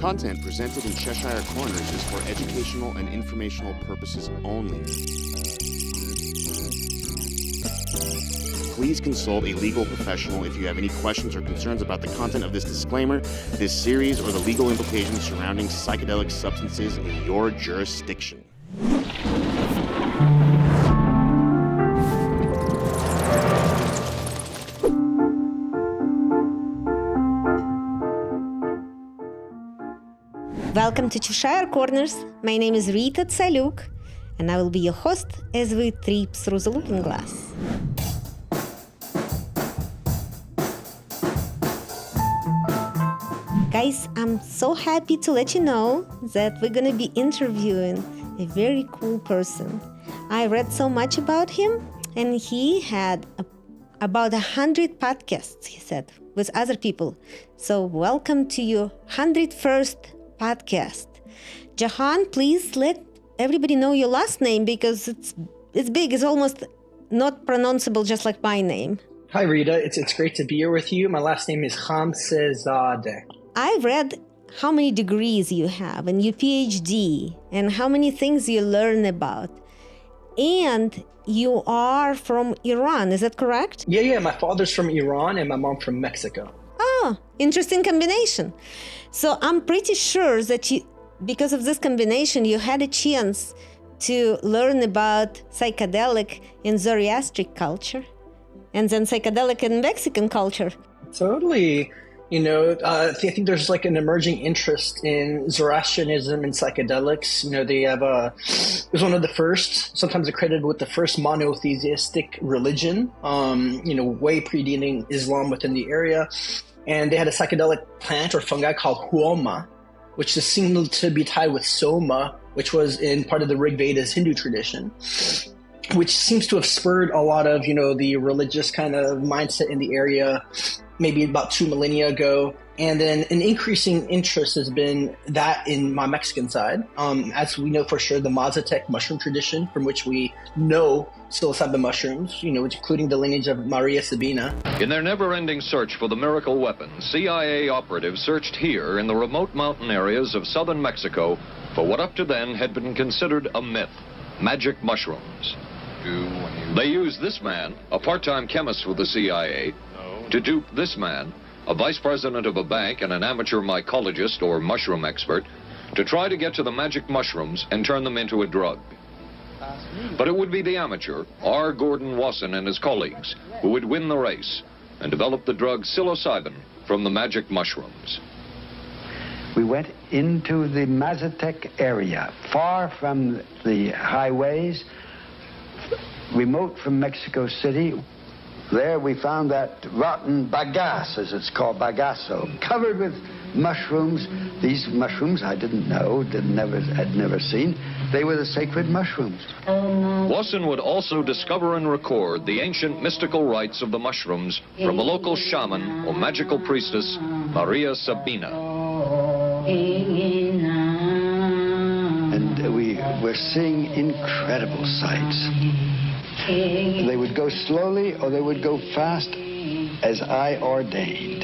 Content presented in Cheshire Corners is for educational and informational purposes only. Please consult a legal professional if you have any questions or concerns about the content of this disclaimer, this series, or the legal implications surrounding psychedelic substances in your jurisdiction. Welcome to Cheshire Corners. My name is Rita Tsaluk, and I will be your host as we trip through the looking glass. Guys, I'm so happy to let you know that we're going to be interviewing a very cool person. I read so much about him, and he had about 100 podcasts, he said, with other people. So welcome to your 101st podcast. Jahan, please let everybody know your last name because it's big. It's almost not pronounceable, just like my name. Hi, Rita. It's great to be here with you. My last name is Khamsehzadeh. I've read how many degrees you have and your Ph.D. and how many things you learn about. And you are from Iran, is that correct? Yeah. My father's from Iran and my mom from Mexico. Oh, interesting combination. So I'm pretty sure that because of this combination, you had a chance to learn about psychedelic in Zoroastric culture and then psychedelic in Mexican culture. Totally. I think there's like an emerging interest in Zoroastrianism and psychedelics. They have it was one of the first, sometimes accredited with the first monotheistic religion, way predating Islam within the area. And they had a psychedelic plant or fungi called huoma, which is seemed to be tied with soma, which was in part of the Rig Veda's Hindu tradition, which seems to have spurred a lot of, the religious kind of mindset in the area, maybe about 2 millennia ago. And then an increasing interest has been that in my Mexican side. As we know for sure, the Aztec mushroom tradition, from which we know psilocybin mushrooms, including the lineage of Maria Sabina. In their never-ending search for the miracle weapon, CIA operatives searched here in the remote mountain areas of southern Mexico for what up to then had been considered a myth, magic mushrooms. They used this man, a part-time chemist with the CIA, to dupe this man, a vice president of a bank and an amateur mycologist or mushroom expert, to try to get to the magic mushrooms and turn them into a drug. But it would be the amateur, R. Gordon Wasson and his colleagues, who would win the race and develop the drug psilocybin from the magic mushrooms. We went into the Mazatec area, far from the highways, remote from Mexico City. There we found that rotten bagasse, as it's called, bagasso, covered with mushrooms. These mushrooms I didn't know, had never seen. They were the sacred mushrooms. Wasson would also discover and record the ancient mystical rites of the mushrooms from a local shaman or magical priestess, Maria Sabina. And we were seeing incredible sights. They would go slowly or they would go fast as I ordained.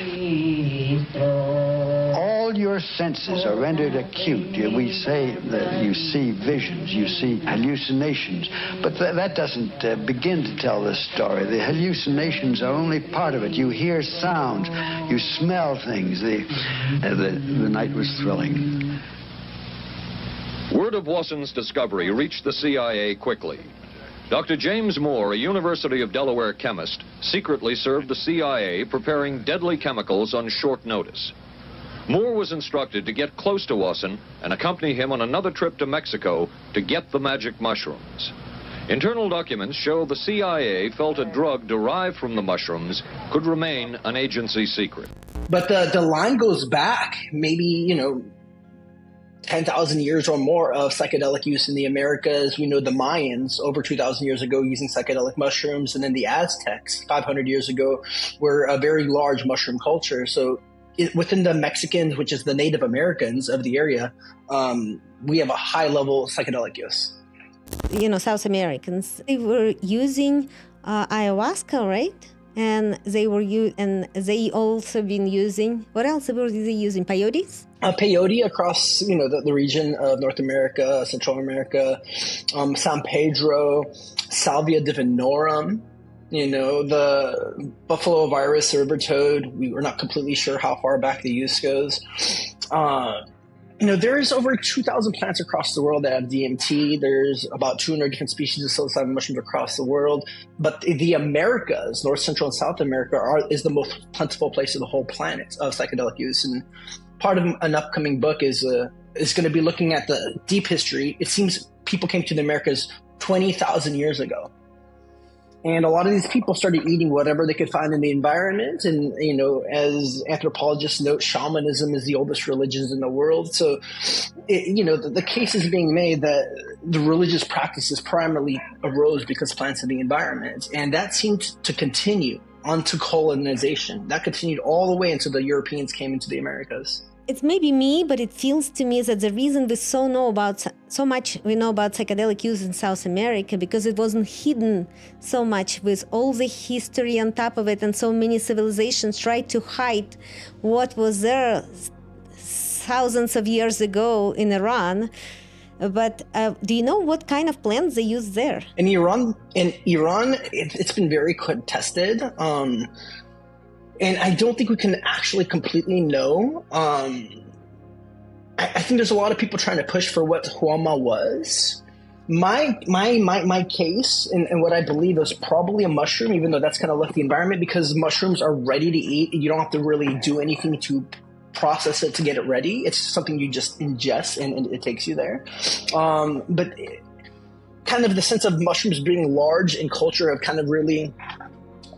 All your senses are rendered acute. We say that you see visions, you see hallucinations, but that doesn't begin to tell the story. The hallucinations are only part of it. You hear sounds, you smell things. The night was thrilling. Word of Wasson's discovery reached the CIA quickly. Dr. James Moore, a University of Delaware chemist, secretly served the CIA preparing deadly chemicals on short notice. Moore was instructed to get close to Wasson and accompany him on another trip to Mexico to get the magic mushrooms. Internal documents show the CIA felt a drug derived from the mushrooms could remain an agency secret. But the line goes back maybe, 10,000 years or more of psychedelic use in the Americas. We know the Mayans over 2,000 years ago using psychedelic mushrooms, and then the Aztecs 500 years ago were a very large mushroom culture. So within the Mexicans, which is the Native Americans of the area, we have a high level psychedelic use. South Americans, they were using ayahuasca, right? and they also been using, what else were they using? Peyotes? Peyote across, the region of North America, Central America, San Pedro, Salvia divinorum, the buffalo virus, the river toad. We were not completely sure how far back the use goes. There's over 2,000 plants across the world that have DMT. There's about 200 different species of psilocybin mushrooms across the world. But the Americas, North, Central, and South America, is the most plentiful place of the whole planet of psychedelic use. And part of an upcoming book is going to be looking at the deep history. It seems people came to the Americas 20,000 years ago. And a lot of these people started eating whatever they could find in the environment. And, as anthropologists note, shamanism is the oldest religions in the world. So, the case is being made that the religious practices primarily arose because plants in the environment. And that seemed to continue onto colonization. That continued all the way until the Europeans came into the Americas. It's maybe me, but it feels to me that the reason we know about psychedelic use in South America, because it wasn't hidden so much with all the history on top of it, and so many civilizations tried to hide what was there thousands of years ago in Iran. But do you know what kind of plants they use there? In Iran, it's been very contested. And I don't think we can actually completely know. I think there's a lot of people trying to push for what huama was. My case and what I believe is probably a mushroom, even though that's kind of left the environment, because mushrooms are ready to eat. You don't have to really do anything to process it to get it ready. It's something you just ingest and it takes you there. But kind of the sense of mushrooms being large in culture have kind of really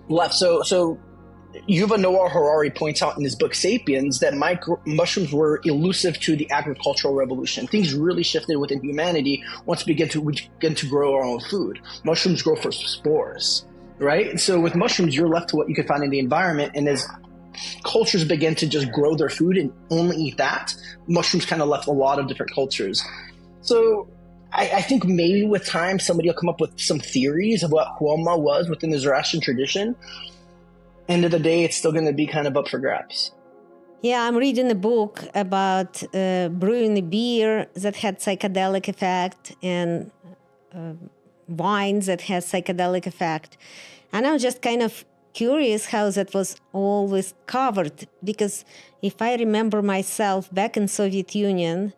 left. So Yuval Noah Harari points out in his book *Sapiens* that mushrooms were elusive to the agricultural revolution. Things really shifted within humanity once we begin to grow our own food. Mushrooms grow for spores, right? So with mushrooms, you're left to what you can find in the environment, and as cultures begin to just grow their food and only eat that, mushrooms kind of left a lot of different cultures. So I think maybe with time, somebody will come up with some theories of what huama was within the Zoroastrian tradition. End of the day, it's still going to be kind of up for grabs. Yeah, I'm reading a book about brewing a beer that had psychedelic effect and wines that has psychedelic effect. And I'm just kind of curious how that was always covered, because if I remember myself back in Soviet Union,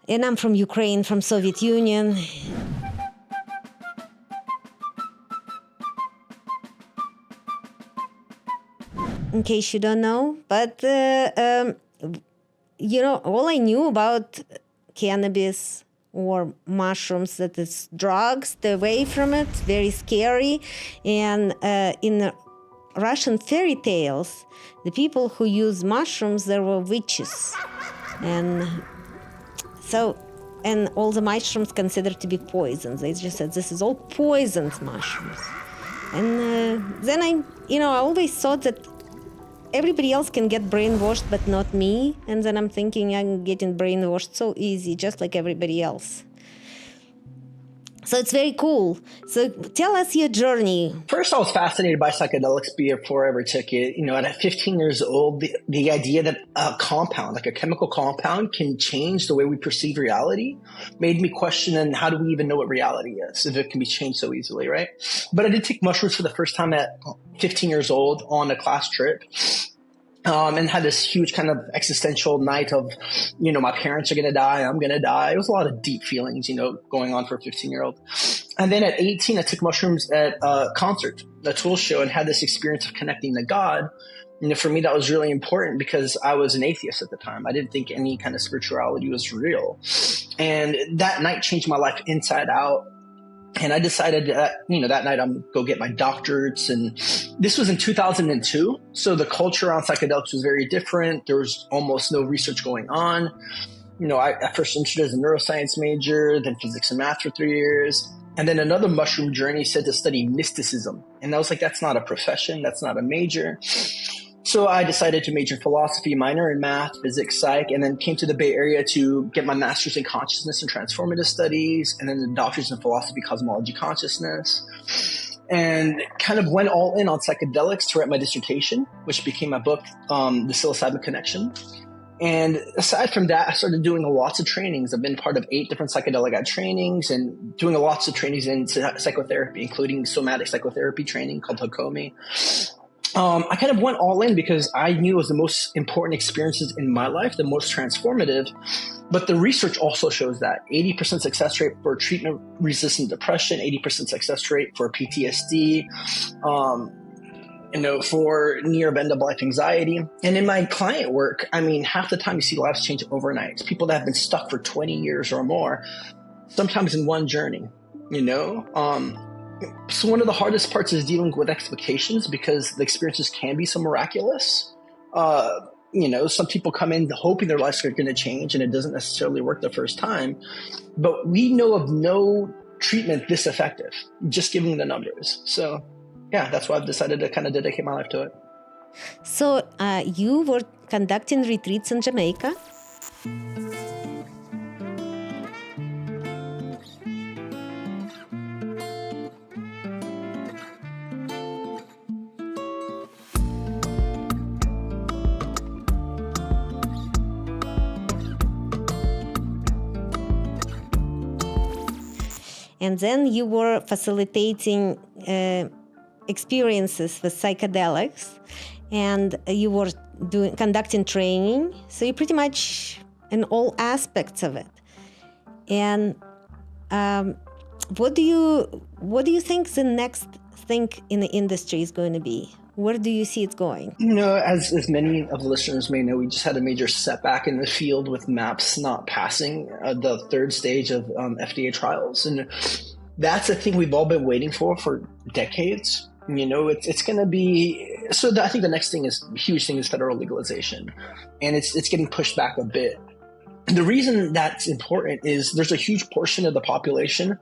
and I'm from Ukraine, from Soviet Union, in case you don't know. But, all I knew about cannabis or mushrooms, that it's drugs, stay away from it, very scary. And in the Russian fairy tales, the people who use mushrooms, there were witches. And all the mushrooms considered to be poisons. They just said, this is all poisoned mushrooms. And then I always thought that everybody else can get brainwashed, but not me. And then I'm thinking I'm getting brainwashed so easy, just like everybody else. So it's very cool. So tell us your journey. First, I was fascinated by psychedelics before I ever took it. At 15 years old, the idea that a compound, like a chemical compound, can change the way we perceive reality made me question, and how do we even know what reality is if it can be changed so easily, right? But I did take mushrooms for the first time at 15 years old on a class trip. And had this huge kind of existential night of, my parents are going to die, I'm going to die. It was a lot of deep feelings, going on for a 15-year-old. And then at 18, I took mushrooms at a concert, a Tool show, and had this experience of connecting to God. For me, that was really important because I was an atheist at the time. I didn't think any kind of spirituality was real. And that night changed my life inside out. And I decided that, that night I'm going to go get my doctorates. And this was in 2002. So the culture around psychedelics was very different. There was almost no research going on. I at first entered as a neuroscience major, then physics and math for 3 years. And then another mushroom journey said to study mysticism. And I was like, that's not a profession. That's not a major. So I decided to major in philosophy, minor in math, physics, psych, and then came to the Bay Area to get my master's in consciousness and transformative studies, and then the doctor's in philosophy, cosmology, consciousness. and kind of went all in on psychedelics to write my dissertation, which became my book, The Psilocybin Connection. And aside from that, I started doing lots of trainings. I've been part of 8 different psychedelic guide trainings and doing lots of trainings in psychotherapy, including somatic psychotherapy training called Hakomi. I kind of went all in because I knew it was the most important experiences in my life, the most transformative. But the research also shows that 80% success rate for treatment-resistant depression, 80% success rate for PTSD, for near end-of life anxiety. And in my client work, I mean, half the time you see lives change overnight. It's people that have been stuck for 20 years or more, sometimes in one journey, So one of the hardest parts is dealing with expectations because the experiences can be so miraculous. Some people come in hoping their lives are going to change and it doesn't necessarily work the first time. But we know of no treatment this effective, just giving the numbers. So yeah, that's why I've decided to kind of dedicate my life to it. So you were conducting retreats in Jamaica? And then you were facilitating experiences with psychedelics, and you were conducting training. So you're pretty much in all aspects of it. And what do you think the next thing in the industry is going to be? Where do you see it going? As many of the listeners may know, we just had a major setback in the field with MAPS not passing the 3rd stage of FDA trials. And that's a thing we've all been waiting for decades. It's going to be... So I think the next huge thing is federal legalization. And it's getting pushed back a bit. The reason that's important is there's a huge portion of the population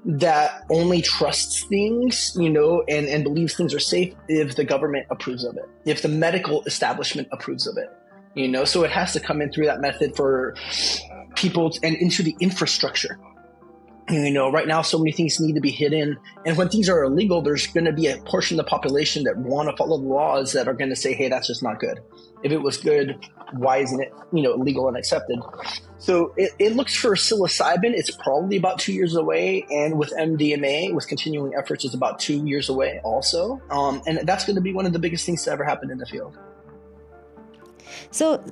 that only trusts things, and believes things are safe if the government approves of it, if the medical establishment approves of it, so it has to come in through that method for people and into the infrastructure. Right now, so many things need to be hidden. And when things are illegal, there's going to be a portion of the population that want to follow the laws that are going to say, hey, that's just not good. If it was good, why isn't it, legal and accepted? So it looks for psilocybin. It's probably about 2 years away. And with MDMA, with continuing efforts, it's about 2 years away also. And that's going to be one of the biggest things to ever happen in the field. So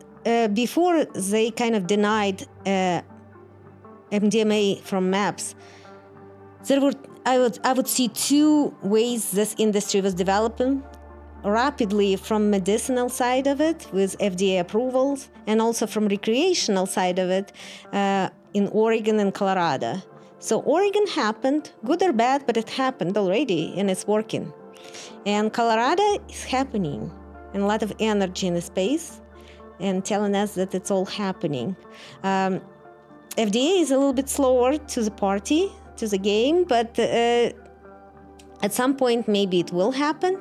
before they kind of denied MDMA from MAPS, I would see 2 ways this industry was developing rapidly: from medicinal side of it with FDA approvals, and also from recreational side of it in Oregon and Colorado. So Oregon happened, good or bad, but it happened already and it's working. And Colorado is happening, and a lot of energy in the space and telling us that it's all happening. FDA is a little bit slower to the party, to the game, but at some point maybe it will happen.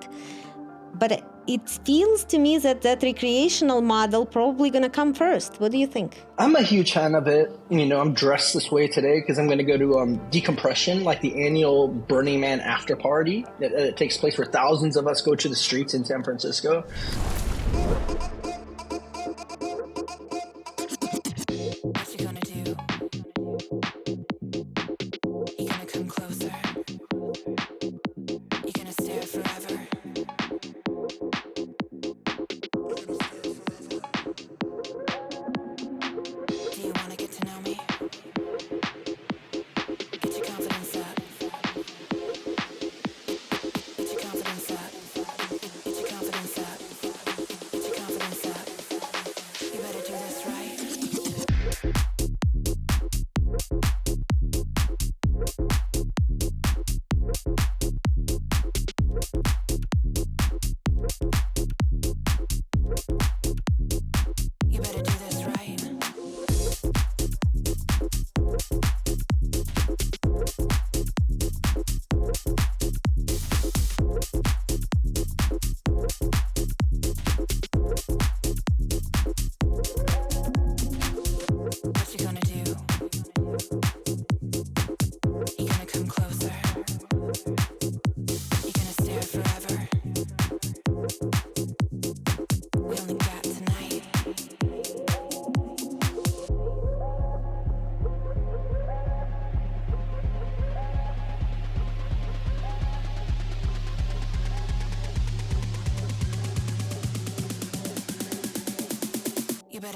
But it feels to me that recreational model probably going to come first. What do you think? I'm a huge fan of it. I'm dressed this way today because I'm going to go to Decompression, like the annual Burning Man after party. It takes place where thousands of us go to the streets in San Francisco.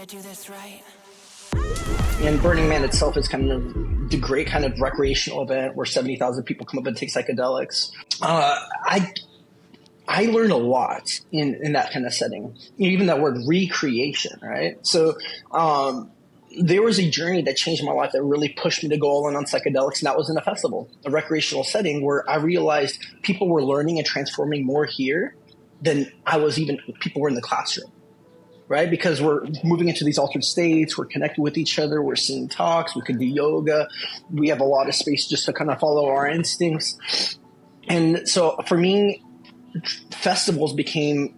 to do this right. And Burning Man itself is kind of the great kind of recreational event where 70,000 people come up and take psychedelics. I learned a lot in that kind of setting, even that word recreation, right? So there was a journey that changed my life that really pushed me to go all in on psychedelics, and that was in a festival, a recreational setting where I realized people were learning and transforming more here than people were in the classroom, right? Because we're moving into these altered states, we're connected with each other, we're seeing talks, we could do yoga, we have a lot of space just to kind of follow our instincts. And so for me, festivals became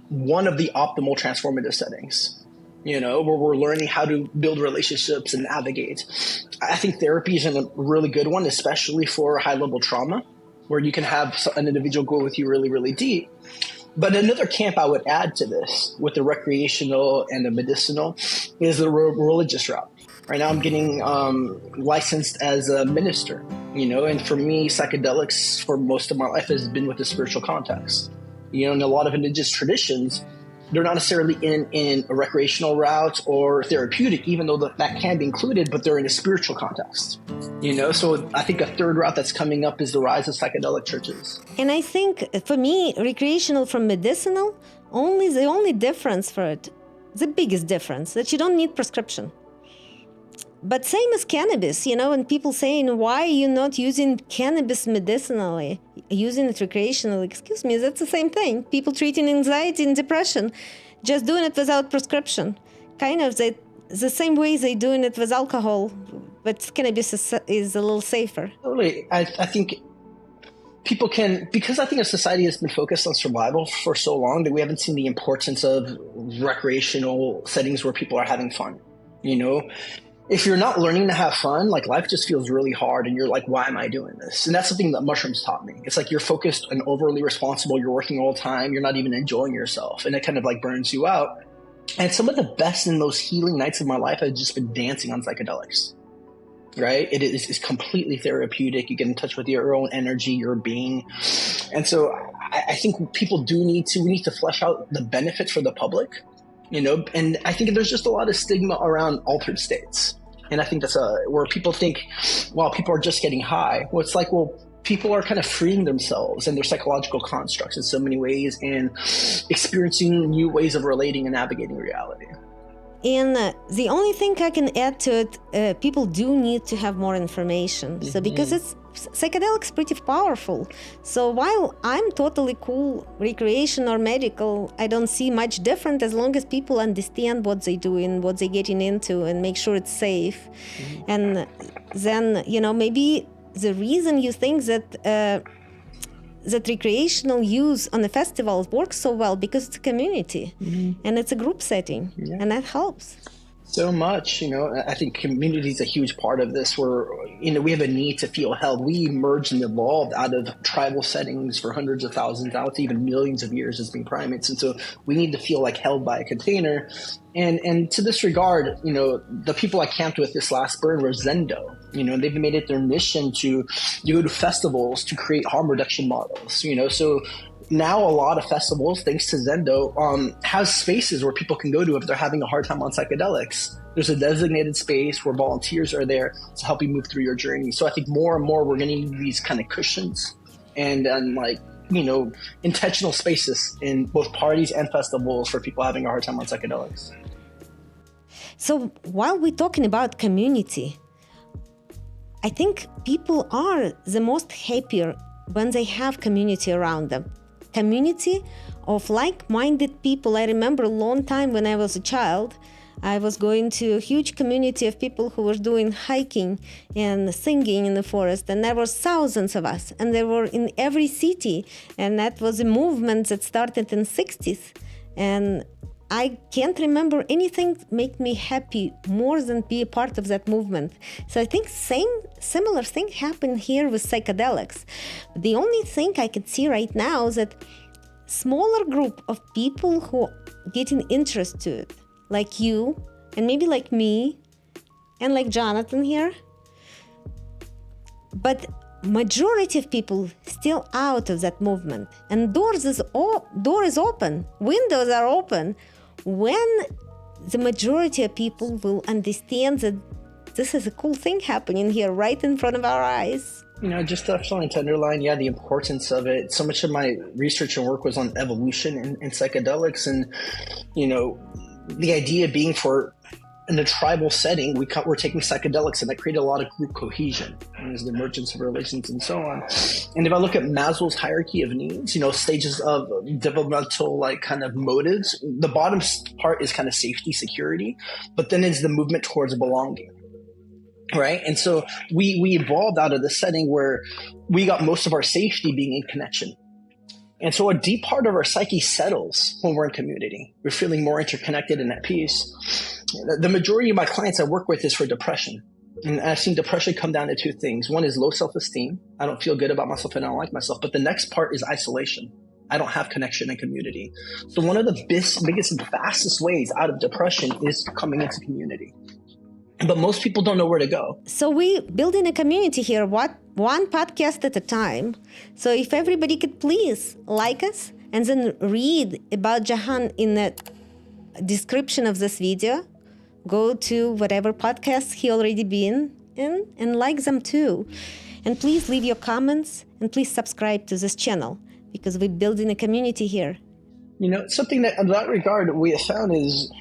one of the optimal transformative settings, where we're learning how to build relationships and navigate. I think therapy is a really good one, especially for high-level trauma, where you can have an individual go with you really, really deep. But another camp I would add to this with the recreational and the medicinal is the religious route. Right now I'm getting licensed as a minister, and for me, psychedelics for most of my life has been with the spiritual context. In a lot of indigenous traditions, they're not necessarily in a recreational route or therapeutic, even though that can be included, but they're in a spiritual context. So I think a third route that's coming up is the rise of psychedelic churches. And I think for me, recreational from medicinal, the only difference for it, the biggest difference, that you don't need prescription. But same as cannabis, and people saying, why are you not using cannabis medicinally, using it recreationally? Excuse me, that's the same thing. People treating anxiety and depression, just doing it without prescription. Kind of the same way they're doing it with alcohol, but cannabis is a little safer. Totally. I think people can, because I think a society has been focused on survival for so long that we haven't seen the importance of recreational settings where people are having fun, If you're not learning to have fun, life just feels really hard and you're like, why am I doing this? And that's something that mushrooms taught me. It's like you're focused and overly responsible. You're working all the time. You're not even enjoying yourself. And it kind of burns you out. And some of the best and most healing nights of my life have just been dancing on psychedelics, right? It's completely therapeutic. You get in touch with your own energy, your being. And so I think we need to flesh out the benefits for the public. And I think there's just a lot of stigma around altered states. And I think that's where people think, well, people are just getting high. Well, it's like, people are kind of freeing themselves and their psychological constructs in so many ways and experiencing new ways of relating and navigating reality. And the only thing I can add to it, people do need to have more information. So because psychedelics pretty powerful. So while I'm totally cool, recreation or medical, I don't see much different as long as people understand what they're doing, what they're getting into, and make sure it's safe. And then, maybe the reason you think that recreational use on the festivals works so well because it's a community and it's a group setting, and that helps. So much, I think community is a huge part of this where, we have a need to feel held. We emerged and evolved out of tribal settings for hundreds of thousands, now it's even millions of years as being primates. And so we need to feel held by a container. And to this regard, the people I camped with this last burn were Zendo. They've made it their mission to go to festivals to create harm reduction models, so now a lot of festivals, thanks to Zendo, have spaces where people can go to if they're having a hard time on psychedelics. There's a designated space where volunteers are there to help you move through your journey. So I think more and more we're going to need these kind of cushions and intentional spaces in both parties and festivals for people having a hard time on psychedelics. So while we're talking about community, I think people are the most happier when they have community around them. Community of like-minded people. I remember a long time when I was a child, I was going to a huge community of people who were doing hiking and singing in the forest, and there were thousands of us, and they were in every city, and that was a movement that started in the 60s. And I can't remember anything make me happy more than be a part of that movement. So I think similar thing happened here with psychedelics. The only thing I can see right now is that smaller group of people who get an interest to it, like you, and maybe like me, and like Jonathan here. But majority of people still out of that movement. And door is open, windows are open. When the majority of people will understand that this is a cool thing happening here right in front of our eyes. Just definitely to underline, the importance of it. So much of my research and work was on evolution and psychedelics. And, the idea being in a tribal setting, we're taking psychedelics, and that created a lot of group cohesion. And there's the emergence of religions and so on. And if I look at Maslow's hierarchy of needs, stages of developmental kind of motives, the bottom part is kind of safety, security, but then it's the movement towards belonging. Right. And so we evolved out of the setting where we got most of our safety being in connection. And so a deep part of our psyche settles when we're in community. We're feeling more interconnected and at peace. The majority of my clients I work with is for depression. And I've seen depression come down to two things. One is low self-esteem. I don't feel good about myself and I don't like myself. But the next part is isolation. I don't have connection and community. So one of the biggest and fastest ways out of depression is coming into community. But most people don't know where to go. So we building a community here, one podcast at a time. So if everybody could please like us and then read about Jahan in the description of this video, go to whatever podcast he already been in and like them too. And please leave your comments and please subscribe to this channel because we're building a community here. Something that in that regard we have found is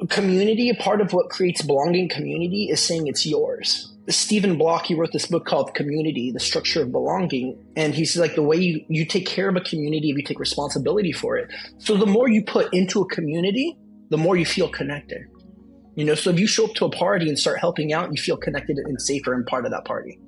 community. A part of what creates belonging community is saying it's yours. Stephen Block, he wrote this book called Community, The Structure of Belonging. And he's like, the way you take care of a community, if you take responsibility for it. So the more you put into a community, the more you feel connected. So if you show up to a party and start helping out, you feel connected and safer and part of that party.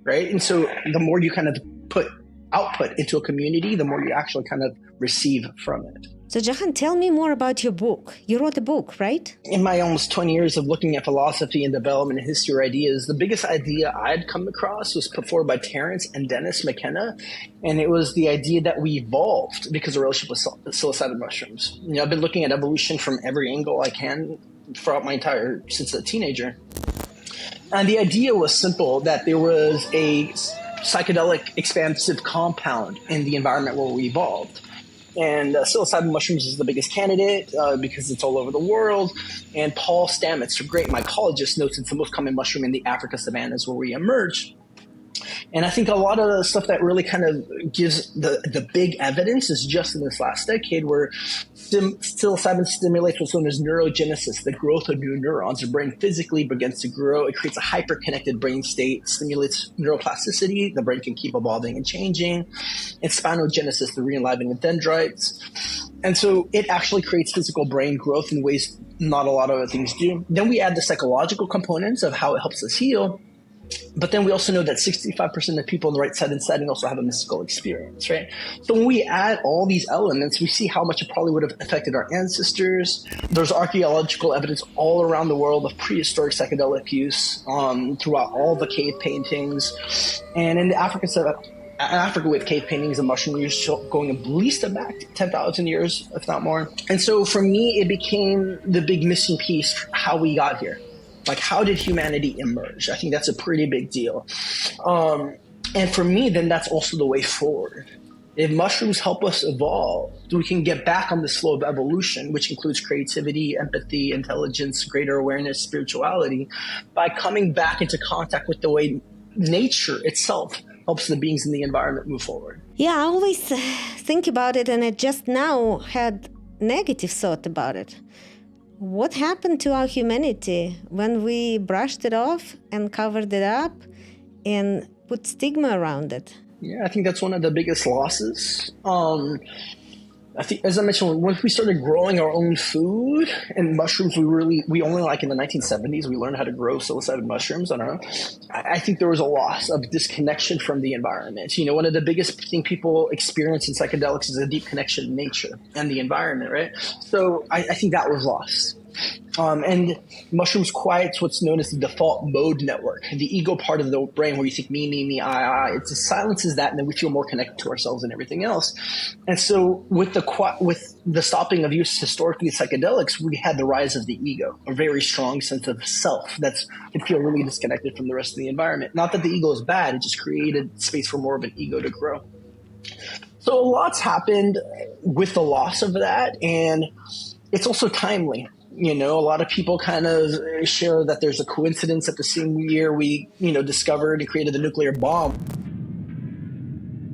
Right. And so the more you kind of put output into a community, the more you actually kind of receive from it. So Jahan, tell me more about your book. You wrote a book, right? In my almost 20 years of looking at philosophy and development and history or ideas, the biggest idea I'd come across was put forward by Terence and Dennis McKenna. And it was the idea that we evolved because of relationship with psilocybin mushrooms. I've been looking at evolution from every angle I can throughout since a teenager. And the idea was simple, that there was a psychedelic expansive compound in the environment where we evolved. And psilocybin mushrooms is the biggest candidate because it's all over the world. And Paul Stamets, a great mycologist, notes it's the most common mushroom in the Africa savannas where we emerge. And I think a lot of the stuff that really kind of gives the big evidence is just in this last decade, where psilocybin stimulates what's known as neurogenesis, the growth of new neurons. The brain physically begins to grow. It creates a hyper-connected brain state, stimulates neuroplasticity. The brain can keep evolving and changing. And spinogenesis, the re-enlivening of dendrites. And so it actually creates physical brain growth in ways not a lot of other things do. Then we add the psychological components of how it helps us heal. But then we also know that 65% of people in the right setting also have a mystical experience, right? So when we add all these elements, we see how much it probably would have affected our ancestors. There's archaeological evidence all around the world of prehistoric psychedelic use throughout all the cave paintings. And in Africa with cave paintings and mushroom use going at least back 10,000 years, if not more. And so for me, it became the big missing piece for how we got here. Like, how did humanity emerge? I think that's a pretty big deal. And for me, then that's also the way forward. If mushrooms help us evolve, we can get back on this flow of evolution, which includes creativity, empathy, intelligence, greater awareness, spirituality, by coming back into contact with the way nature itself helps the beings in the environment move forward. Yeah, I always think about it, and I just now had negative thought about it. What happened to our humanity when we brushed it off and covered it up and put stigma around it? Yeah, I think that's one of the biggest losses. I think, as I mentioned, once we started growing our own food and mushrooms, we only like in the 1970s, we learned how to grow psilocybin mushrooms. I don't know. I think there was a loss of disconnection from the environment. One of the biggest thing people experience in psychedelics is a deep connection to nature and the environment, right? So I think that was lost. And mushrooms quiets what's known as the default mode network, the ego part of the brain where you think me, I. It just silences that, and then we feel more connected to ourselves and everything else. And so with the stopping of use historically of psychedelics, we had the rise of the ego, a very strong sense of self that can feel really disconnected from the rest of the environment. Not that the ego is bad, it just created space for more of an ego to grow. So a lot's happened with the loss of that, and it's also timely. A lot of people kind of share that there's a coincidence that the same year we, discovered and created the nuclear bomb.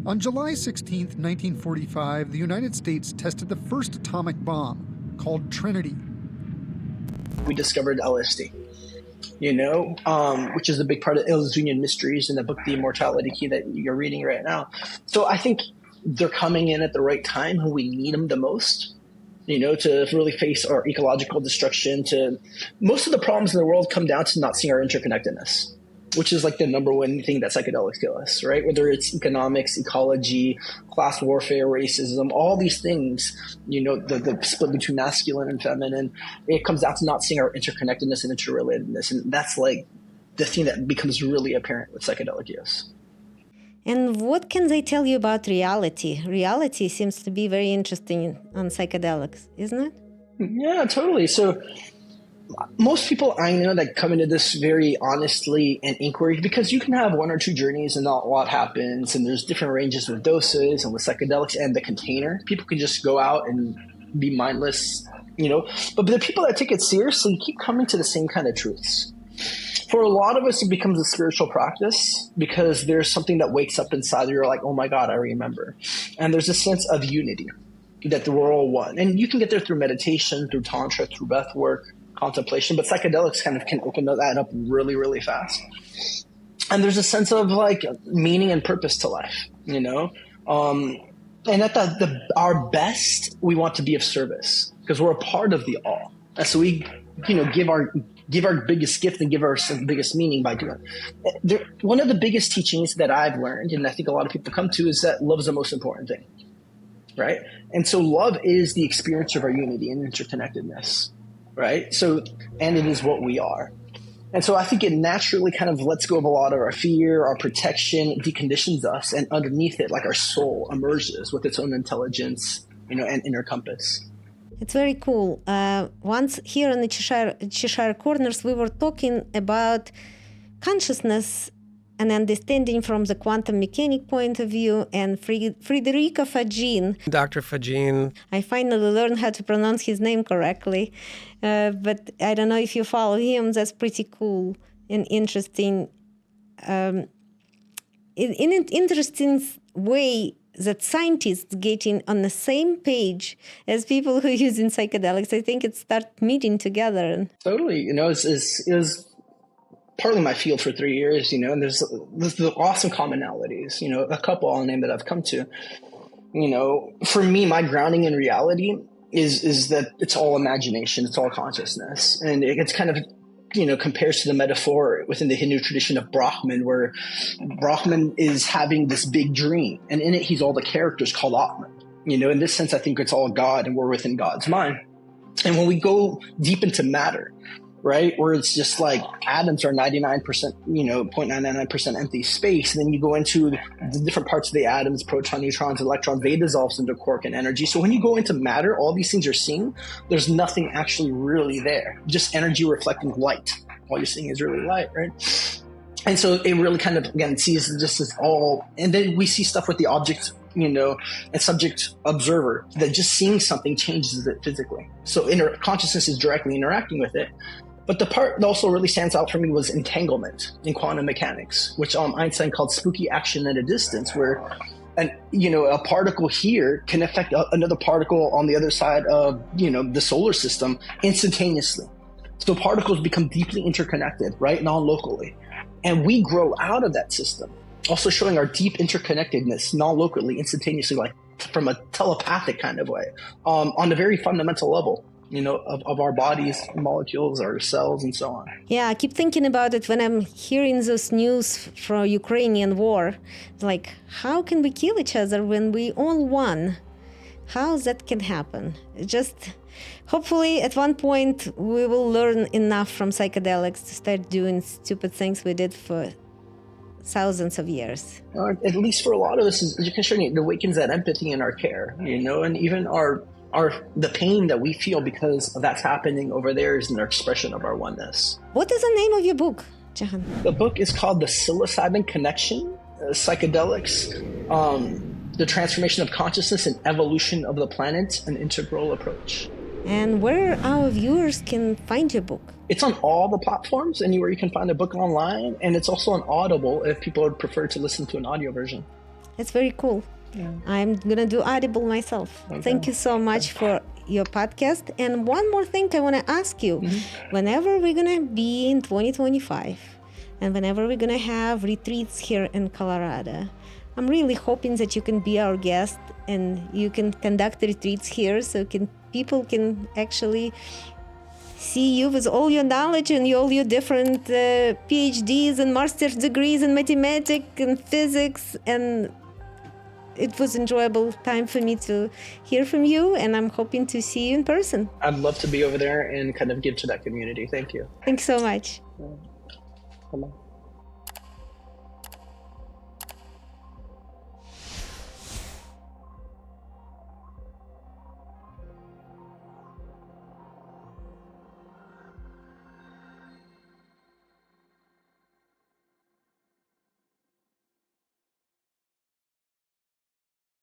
On July 16, 1945, the United States tested the first atomic bomb, called Trinity. We discovered LSD, which is a big part of Illusion Mysteries in the book, The Immortality Key, that you're reading right now. So I think they're coming in at the right time when we need them the most, to really face our ecological destruction. Most of the problems in the world come down to not seeing our interconnectedness, which is like the number one thing that psychedelics kill us, right? Whether it's economics, ecology, class warfare, racism, all these things, the split between masculine and feminine, it comes down to not seeing our interconnectedness and interrelatedness. And that's like the thing that becomes really apparent with psychedelic use. And what can they tell you about reality? Reality seems to be very interesting on psychedelics, isn't it? Yeah, totally. So most people I know that come into this very honestly and inquiry, because you can have one or two journeys and not a lot happens, and there's different ranges with doses and with psychedelics and the container. People can just go out and be mindless, But the people that take it seriously keep coming to the same kind of truths. For a lot of us, it becomes a spiritual practice because there's something that wakes up inside. You're like, oh my God, I remember. And there's a sense of unity that we're all one. And you can get there through meditation, through tantra, through breath work, contemplation, but psychedelics kind of can open that up really, really fast. And there's a sense of like meaning and purpose to life, And at our best, we want to be of service because we're a part of the all. And so we, give our biggest gift and give our biggest meaning by doing it. One of the biggest teachings that I've learned, and I think a lot of people come to, is that love is the most important thing, right? And so love is the experience of our unity and interconnectedness, right? So, and it is what we are. And so I think it naturally kind of lets go of a lot of our fear, our protection, deconditions us, and underneath it, like our soul emerges with its own intelligence, and inner compass. It's very cool. Once here in the Cheshire Corners, we were talking about consciousness and understanding from the quantum mechanic point of view, and Federico Fagin. Dr. Fagin. I finally learned how to pronounce his name correctly, but I don't know if you follow him. That's pretty cool and interesting. In an interesting way, that scientists getting on the same page as people who are using psychedelics, I think it started meeting together. Totally. It was partly my field for 3 years, and there's awesome commonalities, a couple I'll name that I've come to. For me, my grounding in reality is that it's all imagination, it's all consciousness. And it's kind of, compares to the metaphor within the Hindu tradition of Brahman, where Brahman is having this big dream, and in it, he's all the characters called Atman. In this sense, I think it's all God, and we're within God's mind. And when we go deep into matter, right, where it's just like atoms are 99%, 0.999% empty space, and then you go into the different parts of the atoms, proton, neutrons, electrons, they dissolve into quark and energy. So when you go into matter, all these things you're seeing, there's nothing actually really there, just energy reflecting light. All you're seeing is really light, right? And so it really kind of, again, sees just as all, and then we see stuff with the object, and subject observer, that just seeing something changes it physically. So consciousness is directly interacting with it. But the part that also really stands out for me was entanglement in quantum mechanics, which Einstein called spooky action at a distance, where a particle here can affect another particle on the other side of, the solar system instantaneously. So particles become deeply interconnected, right, non-locally. And we grow out of that system, also showing our deep interconnectedness non-locally, instantaneously, like from a telepathic kind of way, on a very fundamental level. Of our bodies, molecules, our cells, and so on. Yeah, I keep thinking about it when I'm hearing this news from Ukrainian war. Like, how can we kill each other when we all won? How that can happen? Just hopefully at one point we will learn enough from psychedelics to start doing stupid things we did for thousands of years. At least for a lot of us, it awakens that empathy in our care, and even the pain that we feel because of that's happening over there is an expression of our oneness. What is the name of your book, Jahan? The book is called The Psilocybin Connection, Psychedelics, the Transformation of Consciousness and Evolution of the Planet, an Integral Approach. and where our viewers can find your book. It's on all the platforms, anywhere you can find a book online, and it's also on Audible if people would prefer to listen to an audio version. It's very cool. Yeah. I'm going to do Audible myself. Okay. Thank you so much for your podcast. And one more thing I want to ask you. Whenever we're going to be in 2025, and whenever we're going to have retreats here in Colorado, I'm really hoping that you can be our guest and you can conduct retreats here so people can actually see you with all your knowledge and all your different PhDs and master's degrees in mathematics and physics. And it was enjoyable time for me to hear from you, and I'm hoping to see you in person. I'd love to be over there and kind of give to that community. Thank you. Thanks so much. Come on.